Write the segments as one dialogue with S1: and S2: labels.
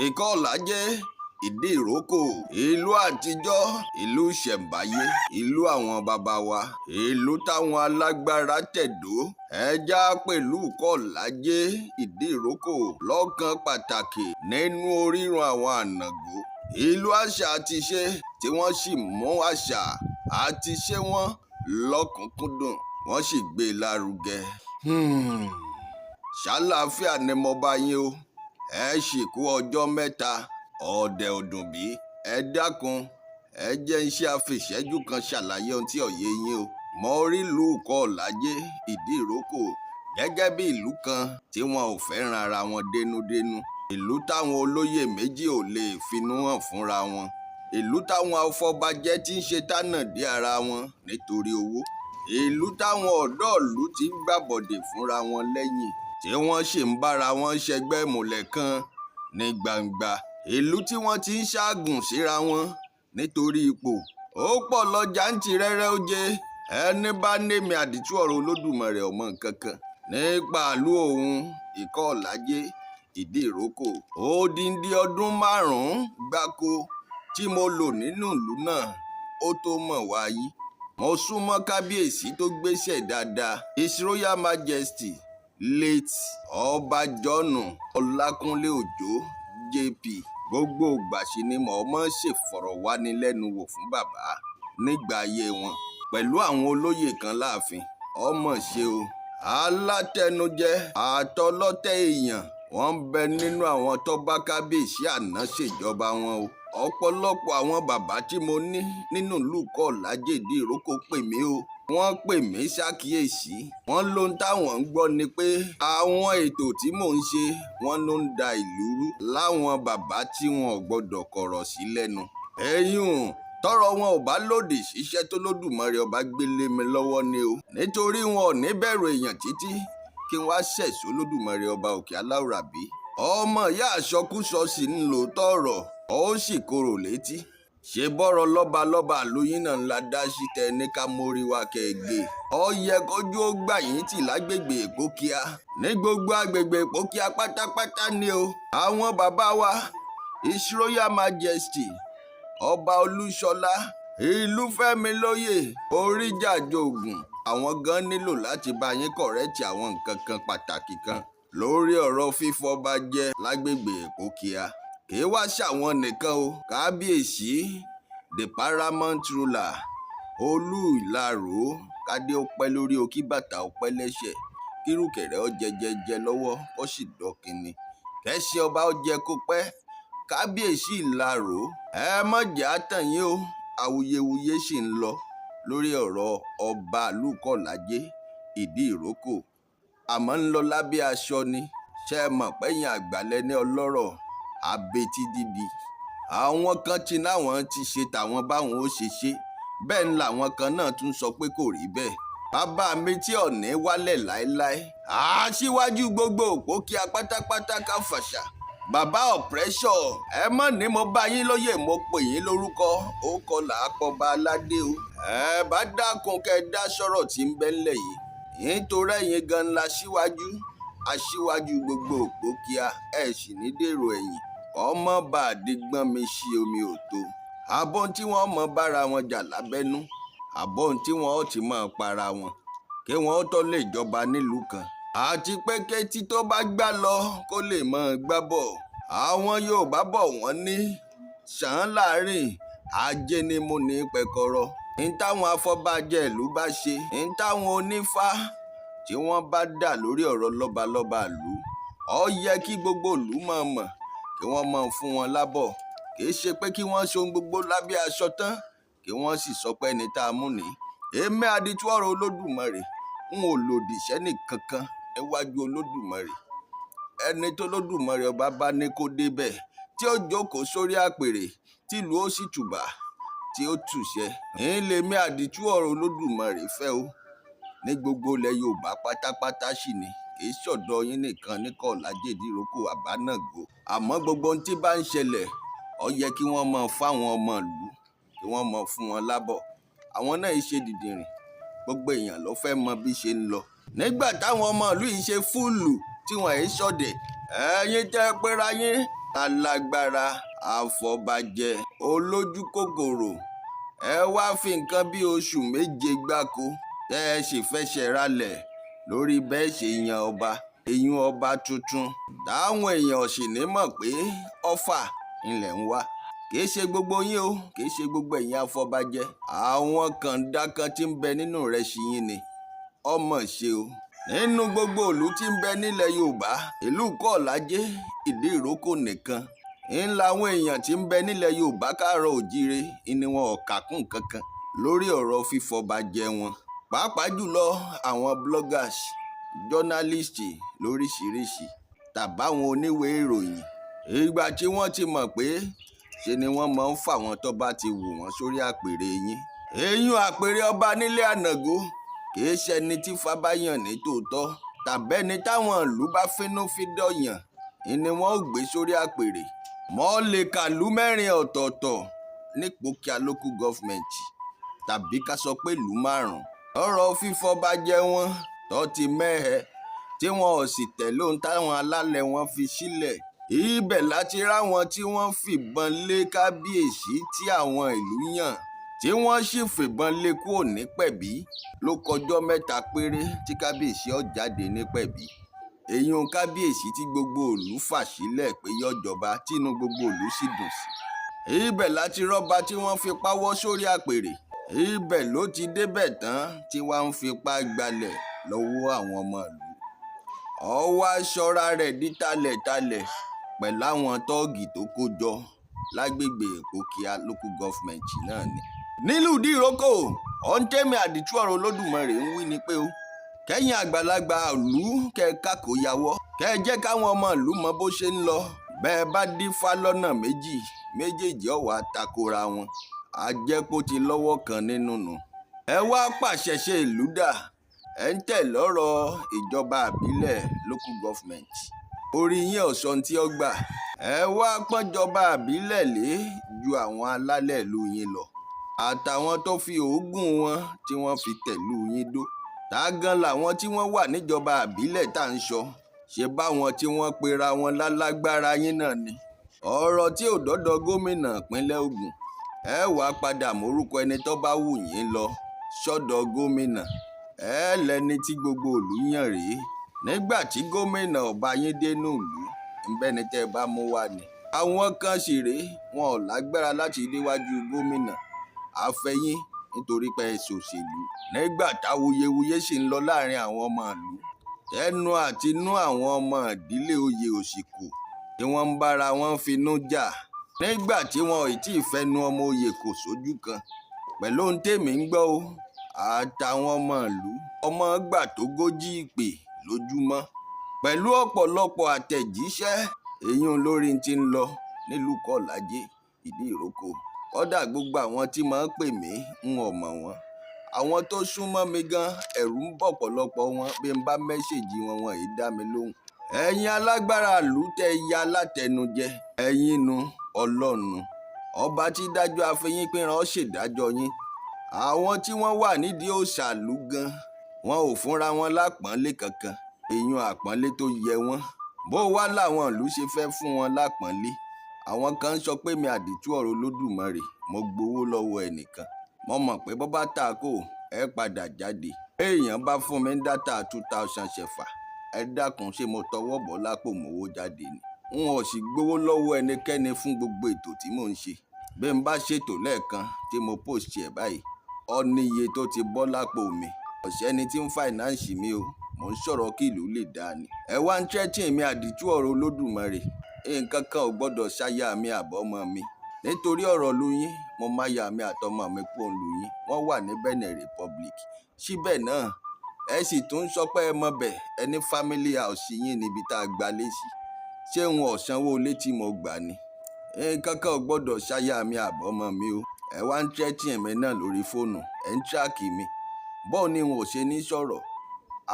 S1: Ìkọ́làjẹ, ìdí ìrókò, ìlú àtijọ́, ìlú ìṣẹ̀ǹbáyé, ìlú àwọn baba wa, ìlú táwọn alágbára tẹ̀dó. Ẹja pẹ̀lú Ìkọ́làjẹ, ìdí ìrókò lọ́kàn pàtàkì nínú orírun àwọn ànàgó. Ìlú àṣà àti ìṣe tí wọ́n sì mú àṣà àti ìṣe wọn lọ́kùnkúndùn, wọ́n sì gbé e lárugẹ. Ṣàlàáfíà ni mo bá yín o. Ẹ sì kú ọjọ́ mẹ́ta, ọ̀dẹ̀ ọdún bí. Ẹ dákun, ẹ jẹ́ ń ṣe àfìṣẹ́jú kan ṣàlàyé ohun tí ó yé yín o. Mo rí ìlú Ìkọ́làjẹ, ìdí ìrókò gẹ́gẹ́ bí ìlú kan tí wọn ò fẹ́ràn ara wọn dénúdénú. Ìlú táwọn olóyè méjì ò lè finú hàn fúnra wọn. Ìlú táwọn afọbajẹ ti ń ṣe tánàdí ara wọn nítorí owó. Ìlú táwọn ọ̀dọ́ ìlú ti ń gbàbọ̀dè fúnra wọn lẹ́yìn, tí wọ́n sì ń bára wọn ṣẹgbẹ́ ìmùlẹ̀ kan ní gbangba. Ìlú tí wọ́n ti ń ṣaágùn síra wọn nítorí ipò. Ó pọ̀ lọ jàǹtìrẹrẹ ó jẹ. Ẹni bá némi àdìtú ọ̀rọ̀ Olódùmarè ọmọ nǹkan kan nípa ìlú òun Ìkọ́làjẹ, ìdí ìrókò. Odindi ọdún 5 gbáko tí mo lò nínú ìlú náà ó tó mọ̀ wáyé. Mo súnmọ́ kábíyèsí tó gbéṣẹ́ dáadáa, His Royal Majesty late Ọba John Ọlákúnlé Òjó JP. Gbogbo ìgbà sì ni mo máa ń ṣèfọ̀rọ̀wánilẹ́nuwò fún bàbá nígbà ayé wọn pẹ̀lú àwọn olóyè kan láàfin. Ọmọ ṣe o, alátẹnujẹ àtọlọ́tẹ̀ èèyàn wọ́n ń bẹ nínú àwọn tó bá kábíyèsí àná ṣèjọba wọn o. Ọ̀pọ̀lọpọ̀ àwọn bàbá tí mo ní nínú ìlú Ìkọ́làjẹ, ìdí ìrókò pè mí o. Wọ́n pè mí ṣàkíyèsí. Wọ́n lóhun táwọn ń gbọ́ ni pé àwọn ètò tí mò ń ṣe wọ́n ló ń da ìlú rú láwọn bàbá tí wọn ò gbọ́dọ̀ kọ̀rọ̀ sí lẹ́nu. Ẹ̀yùn tọ́rọ̀ wọn ò bá lòdì síṣẹ́ tó Lódùmarè ọba gbélé mi lọ́wọ́ ni o. Nítorí wọn ò ní bẹ̀rù èèyàn títí kí wọ́n á ṣẹ̀sọ́ Lódùmarè ọba òkè aláwùrábí. Ọmọ ìyá àṣọkúsọ sì ń lò tọ̀rọ̀, ó sì korò létí. Ṣé bọ́rọ̀ lọ́balọ́ba àlóyìn náà ńlá dá sí tẹ ní ká mórí wa kẹgbẹ́. Ó yẹ kójú ó gbà yín tì lágbègbè Ìpókíà. Ní gbogbo agbègbè Ìpókíà pátápátá ni o. Àwọn bàbá wa, His Royal Majesty Ọba Olúṣọlá Ìlúfẹ́milóyè Oríjàjògùn, àwọn gan nílò láti bá yín kọ̀rẹ́tì àwọn nǹkan kan pàtàkì kan lórí ọ̀rọ̀ fífọba jẹ lágbègbè Ìpókíà. Kì í wá ṣàwọn nìkan o. Kábíyèsí the paramount ruler Olú Ìlaró, kádé ó pẹ́ lórí o, kí bàtà ó pẹ́ lẹ́sẹ̀, kírùkẹ̀rẹ̀ ó jẹjẹjẹ lọ́wọ́ ó sì dọ̀kìnni, kẹ́sì ọba ó jẹ kó pẹ́. Kábíyèsí Ìlaró, ẹ má jẹ́ á tàn yín o. Awuyewuye sì ń lọ lórí ọ̀rọ̀ ọba ìlú Ìkọ́làjẹ, ìdí ìrókò, àmọ́ ń lọ lábẹ́ aṣọ ni. Ṣé ẹ mọ̀ pẹ́yìn àgbàlẹ̀ ní ọlọ́rọ̀ abetí dídi. Àwọn kan tí náwọn ti ṣe tàwọn báwọn ó ṣe ṣe, bẹ́ẹ̀ ni làwọn kan náà tún sọ pé kò rí bẹ́ẹ̀. Bàbá mi tí ọ̀nì wálẹ̀ láéláé, aṣíwájú gbogbo Ìpókíà pátápátá Káfàṣà, bàbá ọ̀pẹ́ṣọ̀. Ẹ mọ̀ ní mo bá yín lóyè, mo pè yín lórúkọ, ó kọlà àpọ̀ba aládé o. Ẹ bá dákun kẹ́ dá sọ̀rọ̀ tí ń bẹ ńlẹ̀ yìí, nítorí ẹ̀yin gan la aṣíwájú gbogbo Ìpókíà. Ẹ sì ní dèrò ẹ̀yìn ọmọ bá àdégbọ́n mi sí omi òtó. Àbọ̀ tí wọ́n mọ bára wọn jà lábẹ́nú, àbọ̀ tí wọ́n ó ti mọ̀ para wọn kí wọ́n ó tó lè jọba nílùú kan. Àti pé kétí tó bá gbá lọ kó lè mọ̀ gbá bọ̀. Àwọn Yorùbá bọ̀ wọ́n ní ṣàn láàrin ajé ni mo ní pẹ̀kọ̀rọ̀. Ní táwọn afọbajẹ ìlú bá ṣe, ní táwọn onífá tí wọ́n bá dà lórí ọ̀rọ̀ lọ́balọ́ba ìlú, ó yẹ kí gbogbo ìlú mọ̀ kí wọ́n mọ̀ fún wọn lábọ̀. Kì í ṣe pé kí wọ́n ṣe ohun gbogbo lábẹ́ aṣọ tán kí wọ́n sì sọ pé ẹni tá a mú ní. Èmi àdìtú ọ̀rọ̀ Olódùmarè n ò lòdì sẹ́nì kankan níwájú Olódùmarè. Ẹni tó Olódùmarè ọba bá ní kó débẹ̀ tí ó jókòó sórí àpèrè tìlú ó sì tùbà tí ó tùṣẹ́. Èmi àdìtú ọ̀rọ̀ Olódùmarè fẹ́ o. Ní gbogbo ilẹ̀ Yorùbá pátápátá sì ni, kì í ṣọ̀dọ̀ yín nìkan ní Ìkọ́làjẹ, ìdí ìrókò, àbánàgó. Àmọ́ gbogbo ohun tí bá ń ṣẹlẹ̀ ó yẹ kí wọ́n mọ̀ fáwọn ọmọ ìlú, kí wọ́n mọ̀ fún wọn lábọ̀. Àwọn náà ṣe dìdìrìn, gbogbo èèyàn ló fẹ́ mọ bí ṣe ń lọ. Nígbà táwọn ọmọ ìlú yìí ṣe fúùlù tí wọ́n ṣọ̀dẹ̀, ẹ̀yin tẹ́ pera yín alágbára àfọ̀bàjẹ́ olójú kòkòrò ẹ wá fi nǹkan bí oṣù méje gbáko tẹ́ ẹ sì fẹsẹ̀ ralẹ̀ lórí bẹ́ẹ̀ ṣe yan ọba èyún ọba tuntun táwọn èèyàn sì ní mọ̀ pé ọfà ilẹ̀ ń wá kì í ṣe gbogbo yín o kì í ṣe gbogbo ẹ̀yin afọbajẹ àwọn kàńdá kan tí ń bẹ nínú rẹ̀ sí yín ni ọmọ ṣe o nínú gbogbo ìlú tí ń bẹ nílẹ̀ Yorùbá ìlú Kọ́ọ̀lájé Ìdí Ìrókò nìkan ń làwọn èèyàn tí ń bẹ nílẹ̀ Yorùbá káàárọ̀ òjíire ni wọn ò kàkún kankan lórí ọ̀rọ̀ fífọbajẹ wọn pàápàá jùlọ àwọn bloggers journalists lóríṣiríṣi tàbáwọn oníwèé ìròyìn ìgbà tí wọ́n ti mọ̀ pé ṣe ni wọ́n máa ń fà wọ́n tó bá ti wù wọ́n sórí àpèrè yín èyún àpèrè ọba nílé ànàgó kìí ṣẹni tí fábáyàn ní tòótọ́ tàbẹ́ni táwọn ìlú bá fínúfíndọ̀yàn ni wọ́n ò gbé sórí àpèrè mọ́lẹ̀kàlú 4 ọ̀tọ̀ọ̀tọ̀ nípòkíà local government tàbí ká sọ pé ìlú 5 ọ̀rọ̀ fífọbajẹ wọn tó ti mẹ́hẹ tí wọn ò sì tẹ̀lé ohun táwọn alálẹ̀ wọn fi sílẹ̀ ibẹ̀ láti ráwọn tí wọ́n fìbọn lé kábíyèsí tí àwọn ìlú yàn tí wọ́n sì fìbọn lé kúrò nípẹ̀bí ló kọjọ́ 3 péré tí kábíyèsí ó jáde nípẹ̀bí èyún kábíyèsí tí gbogbo ìlú fà sílẹ̀ pé yọjọba tínú gbogbo ìlú sì dùn sí ibẹ̀ láti rọ́ba tí wọ́n fi pawọ́ sórí àpèrè ibẹ̀ ló ti débẹ̀ tán tí wọ́n ń fipá gbalẹ̀ lọ́wọ́ àwọn ọmọ ìlú ọwọ́ aṣọra rẹ̀ di talẹ̀talẹ̀ pẹ̀lú àwọn tọ́ọ̀gì tó kó jọ lágbègbè Ìpókíà local government náà ni. nílùú Ìdí Ìrókò ọ̀ǹtẹ̀mí àdìtú ọ̀rọ̀ Olódùmarè ń wí ni pé ó kẹ́yìn àgbàlagbà ìlú kẹ́ẹ̀ká kó yàwọ́ kẹ́ ẹ jẹ́ káwọn ọmọ ìlú mọ bó ṣe ń lọ bẹ́ẹ̀ bá dífá lọ́nà méjèèjì ọ̀wà takora wọn àjẹpọ̀ ti lọ́wọ́ kan nínú nù. ẹ wá pàṣẹ ṣe ìlú dà ẹ ń tẹ̀ lọ́rọ̀ ìjọba àbílẹ̀ local government orí yín ọ̀sán tí ó gbà ẹ wá pọ́njọba àbílẹ̀ lé ju àwọn alálẹ̀ ìlú yín lọ àtàwọn tó fi òógùn wọn tí wọ́n fi tẹ̀lú yín dó tágán làwọn tí wọ́n wà níjọba àbílẹ̀ tá à ń sọ ṣe báwọn tí wọ́n pera wọn lálágbára yín náà ni ọ̀rọ̀ tí ò dọ́dọ̀ gómìnà ìpínlẹ̀ Ògùn ẹ wàá padà mórúkọ ẹni tó bá wù yín lọ sọ́dọ̀ gómìnà ẹ lẹni tí gbogbo ìlú yàn rèé nígbà tí gómìnà ọba yín dénú ìlú ńbẹ́ni tẹ́ ẹ bá mú wá ni àwọn kan sì rèé wọn ò lágbára láti déwájú gómìnà àfẹ̀yìn nítorí pé ẹ ṣòṣèlú nígbà táwuyewuye sì ń lọ láàrin àwọn ọmọ ìlú tẹnu àti inú àwọn ọmọ ìdílé oyè òsìkò tí wọ́n ń bára wọn finú jà nígbà tí wọn ò tí ì fẹnu ọmọ oyè kò sójú kan pẹ̀lú ohun tèmi ń gbọ́ o àtàwọn ọmọ ìlú ọmọ gbà tó 40 ìpè lójúmọ́ pẹ̀lú ọ̀pọ̀lọpọ̀ àtẹ̀jíṣẹ́ èyí olórí ti ń lọ nílùú Kọ́ọ̀lájé Ìdí Ìrókò kódà gbogbo àwọn tí máa ń pè mí ń ọmọ wọn àwọn tó súnmọ́ mi gan ẹ̀rù ń bọ̀ pọ̀lọpọ̀ wọn bí n bá mẹ́sẹ̀jì wọn wọn yìí dá mi lóhùn ẹ̀yin alágbára ìlú tẹ́ ya látẹnujẹ ẹ̀yin nu Ọlọ́run ọba tí dájọ́ afẹ́yín pínran ṣèdájọ́ yín àwọn tí wọ́n wà nídìí òṣàlú gan wọn ò fúnra wọn lápọ́nlé kankan èèyàn àpọ́nlé tó yẹ wọ́n bó wá làwọn ìlú ṣe fẹ́ fún wọn lápọ́nlé àwọn kan ń sọ pé mi àdìtú ọ̀rọ̀ Olódùmarè mo gbowó lọ́wọ́ ẹnìkan mo mọ̀ pé bọ́ bá ta kò ẹ padà jáde èèyàn bá fún mi dátà 2000 ṣẹ̀fà ẹ dákun ṣé mo tọwọ́ bọ̀ lápò mówó jáde ni n ò sì gbowó lọ́wọ́ ẹnikẹ́ni fún gbogbo ètò tí mò ń ṣe bí n bá ṣètò lẹ́ẹ̀kan tí mo post ẹ̀ báyìí ó níye tó ti bọ́ lápò mi ọ̀sẹ́ni tí ń fàìnáǹsì mi o mò ń sọ̀rọ̀ kí ìlú lè dáa ni ẹ wá ń tẹ́tìn mi àdìtú ọ̀rọ̀ Olódùmarè nǹkan kan ò gbọ́dọ̀ ṣáyà mi àbọ́mọ mi nítorí ọ̀rọ̀ lóyún mo máa yà mí àtọmọ mi kú òun lóyún wọ́n wà ní Benin Republic síbẹ̀ náà ẹ sì tún sọ pé ẹ mọ bẹ̀ ẹ ní family house yín níbi tá a gbalé sí ṣé wọn ò sanwó ilé tí mo gbà ni nǹkan kan ò gbọ́dọ̀ ṣáyà mi àbọ́mọ mi o ẹ wá ń tẹ́tìn mi náà lórí fóònù ẹ ń tíráàkì mi bọ́ọ̀ ni wọn ò ṣe ní sọ̀rọ̀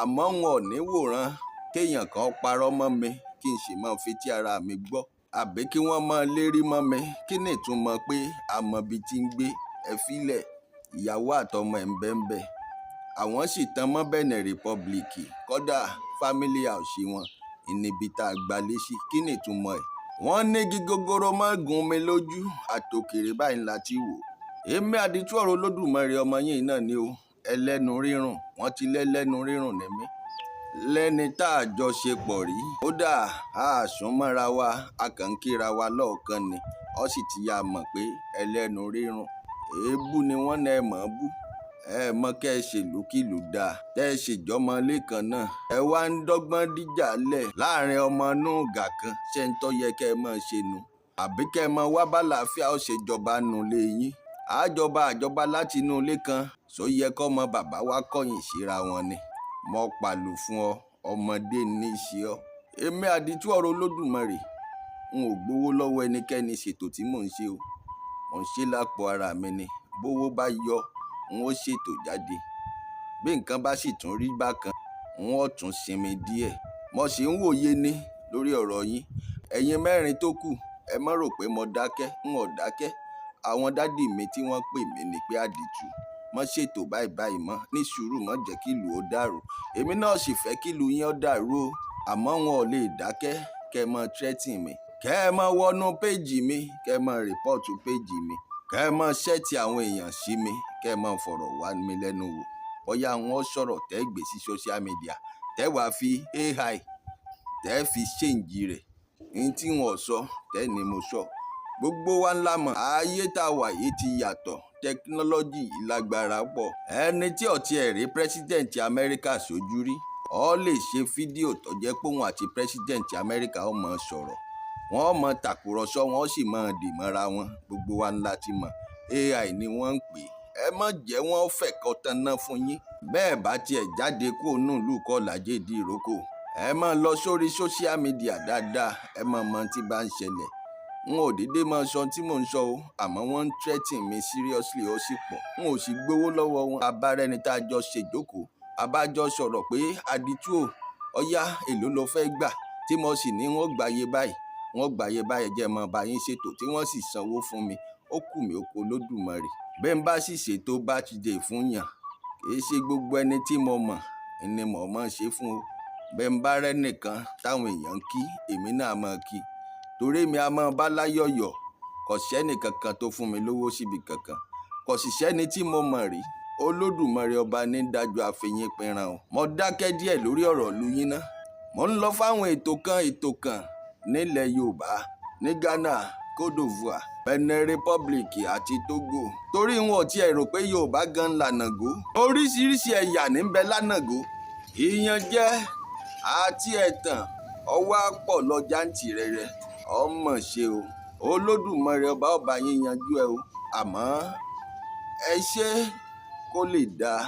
S1: àmọ́ wọn ò ní wòran kéèyàn kan parọ́ mọ́ mi kí n sì máa fetí ara mi gbọ́ àbí kí wọ́n máa lérí mọ́ mi kí ni ìtumọ̀ pé àmọ́bi tí ń gbé ẹ fílẹ̀ ìyàwó àtọmọ ẹ̀ ń bẹ́ńbẹ́ àwọn sì tan mọ́ Benin Republic kódà family house wọn níbi tá a gbalé sí kí ni ìtumọ̀ ẹ̀ wọ́n ní igi gogoro máa gún mi lójú àtòkèrè báyìí ńlá ti wò. Èmi àdìtú ọ̀rọ̀ Olódùmarè ọmọ yín náà ni o, ẹlẹ́nu rírùn, wọ́n ti lẹ́lẹ́nu rírùn ní mí. Lẹ́ni tá a jọ ṣe pọ̀ rí, kódà a sún mọ́ra wa, a kàn ń kíra wa lọ́ọ̀kan ni, ó sì ti yá mọ̀ pé ẹlẹ́nu rírùn. Èébú ni wọ́n náà mọ̀ ọ́ bú. Ẹ mọ kẹ́ ẹ ṣèlúkìlú dáa, tẹ́ ẹ ṣèjọmọ lẹ́kan náà. Ẹ wá ń dọ́gbọ́n díjà lẹ̀ láàrin ọmọ núùgà kan, ṣé ń tọ́ yẹ kẹ́ ẹ máa ṣe nu? Àbí kẹ́ ẹ máa wá bálàáfíà ó ṣèjọba nu lé yín? Àjọba láti inú ilé kan, só yẹ kọ́mọ bàbá wa kọ̀yìn síra wọn ni. Mo pàlù fún ọ, ọmọdé ní í ṣe ọ. Èmi àdìtú ọ̀rọ̀ Olódùmarè, n ò gbowó lọ́wọ́ ẹnikẹ́ni ṣètò tí mò ń ṣe o. Mò ń ṣe lápò ara mi ni. Bówó bá yọ, n ó ṣètò jáde. Bí nǹkan bá sì tún rí bákan, n ó tún sinmi díẹ̀. Mo sì ń wòye ní lórí ọ̀rọ̀ yín. Ẹ̀yin mẹ́rin tó kù, ẹ má rò pé mo dákẹ́, n ò dákẹ́. Àwọn dádì mi tí wọ́n pè mí ni pé àdìtú, mọ́ ṣètò báyìí mọ́, ní sùúrù mọ́ jẹ́ kí ìlú ó dàrú. Èmi náà sì fẹ́ kí ìlú yín ó dàrú o. Àmọ́ wọn ò lè dákẹ́ kẹ́ ẹ mọ threatening mi. Kẹ́ ẹ mọ wọnú péjì mi, kẹ́ ẹ mọ rìpọ́ọ̀tù péjì mi. Kẹ́ ẹ mọ ṣẹ́ẹ̀tì àwọn èèyàn sí mi, kẹ́ ẹ mọ fọ̀rọ̀ wá mi lẹ́nu wò. Bóyá wọn sọ̀rọ̀ tẹ́ gbé sí social media, tẹ́ wàá fi AI, tẹ́ fi ṣéǹjì rẹ̀. Ní tí wọn sọ, tẹ́ ni mo sọ. Gbogbo wa ńlá mọ̀, ayé tá a wà yìí ti yàtọ̀, tẹkinọ́lọ́jì yìí lágbára pọ̀. Ẹni tí ó ti rí pírẹsidẹ̀ntì Amẹ́ríkà sójú rí, ó lè ṣe fídíò tó jẹ́ pé òun àti pírẹsidẹ̀ntì Amẹ́ríkà ó mọ sọ̀rọ̀. Wọ́n mọ tàkùrọ̀sọ, wọ́n sì mọ dì mọ́ra wọn. Gbogbo wa ńlá ti mọ̀, AI ni wọ́n ń pè. Ẹ má jẹ́ wọ́n fẹ̀kọ́ tanná fún yín. Bẹ́ẹ̀ bá tiẹ̀ jáde kó nù lù kọ́ làjẹ́ ìdí ìrókò. Ẹ má lọ sórí social media dáadáa, ẹ má mọ tí bá ń ṣẹlẹ̀. N ò dédé máa sọ tí mò ń sọ o, àmọ́ wọ́n ń threaten mi seriously ó sì pọ̀. N ò sì gbowó lọ́wọ́ wọn. Abárẹ́ni tá a jọ ṣèjókòó, abájọ sọ̀rọ̀ pé àdìtú o, ọ̀yá èló ló fẹ́ gbà, tí mo sì ní wọ́n gbàyè báyìí, wọ́n gbàyè báyìí jẹ́ mọ́ bá yín ṣètò, tí wọ́n sì sanwó fún mi. Ó kù mí oko Olódùmarè. Bẹ́ẹ̀ ń bá sì ṣètò birthday fún yàn, kì í ṣe gbogbo ẹni tí mo mọ̀ ni mo máa ṣe fún o. Bẹ́ẹ̀ ń bá rẹ́nìkan táwọn èèyàn kí, èmi náà máa kí. Torí mi a máa bá láyọ̀yọ̀, kò sẹ́ni kankan tó fún mi lówó síbi kankan, kò sì sẹ́ni tí mo mọ̀ rí. Olódùmarè ọba ní dájọ́ àfẹ̀yìn pinran o. Mo dákẹ́ díẹ̀ lórí ọ̀rọ̀ ìlú yín ná. Mo ń lọ fáwọn ètò kan nílẹ̀ Yorùbá, ní Ghana, Côte d'Ivoire, Benin Republic àti Togo. Torí wọn ò tiẹ̀ rò pé Yorùbá gan lànàgó. Oríṣiríṣi ẹ̀yà ní ń bẹ lánàgó. Ìyànjẹ àti ẹ̀tàn ọwọ́ pọ̀ lọ jàǹtìrẹrẹ. Ọmọ ṣe o, Olódùmarè ọba yín yanjú ẹ o, àmọ́ ẹ ṣe kó lè dáa.